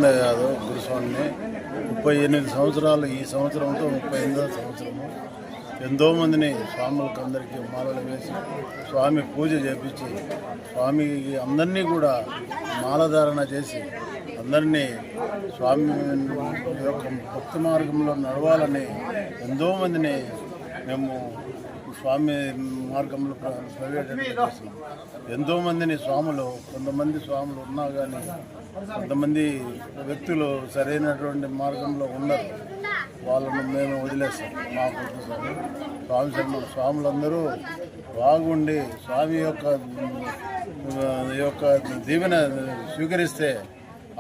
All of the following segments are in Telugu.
యాదవ్ గురుస్వామిని 38 సంవత్సరాలు. ఈ సంవత్సరంతో 38వ సంవత్సరము. ఎంతోమందిని స్వాములకు అందరికీ మాలలు వేసి స్వామి పూజ చేపించి స్వామి అందరినీ కూడా మాలధారణ చేసి అందరినీ స్వామి యొక్క భక్తి మార్గంలో నడవాలని ఎంతోమందిని మేము స్వామి మార్గంలో ప్రవేశిస్తున్నాం. ఎంతోమందిని స్వాములు, కొంతమంది స్వాములు ఉన్నా కానీ కొంతమంది వ్యక్తులు సరైనటువంటి మార్గంలో ఉండరు. వాళ్ళను మేము వదిలేస్తాం. మాకు స్వాములందరూ బాగుండి స్వామి యొక్క దీవెన స్వీకరిస్తే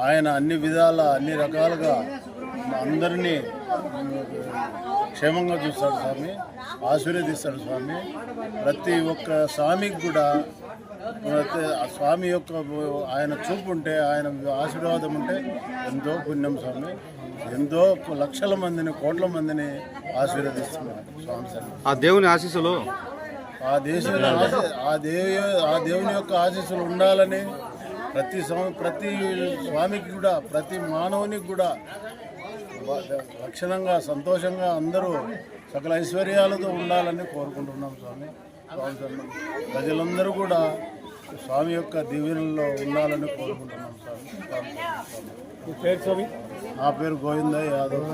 ఆయన అన్ని విధాల అన్ని రకాలుగా అందరినీ క్షేమంగా చూస్తాడు స్వామి, ఆశీర్వదిస్తాడు స్వామి. ప్రతి ఒక్క స్వామికి కూడా స్వామి యొక్క ఆయన చూపు ఉంటే, ఆయన ఆశీర్వాదం ఉంటే ఎంతో పుణ్యం స్వామి. ఎంతో లక్షల మందిని, కోట్ల మందిని ఆశీర్వదిస్తున్నాడు స్వామి. ఆ దేవుని ఆశీస్సులు, ఆ దేవుని యొక్క ఆశీస్సులు ఉండాలని ప్రతి స్వామికి కూడా, ప్రతి మానవునికి కూడా లక్షణంగా సంతోషంగా అందరూ సకల ఐశ్వర్యాలతో ఉండాలని కోరుకుంటున్నాం స్వామి. ప్రజలందరూ కూడా స్వామి యొక్క దీవెనల్లో ఉండాలని కోరుకుంటున్నాం స్వామి. పేరు స్వామి? నా పేరు గోవిందయ్య యాదవ్.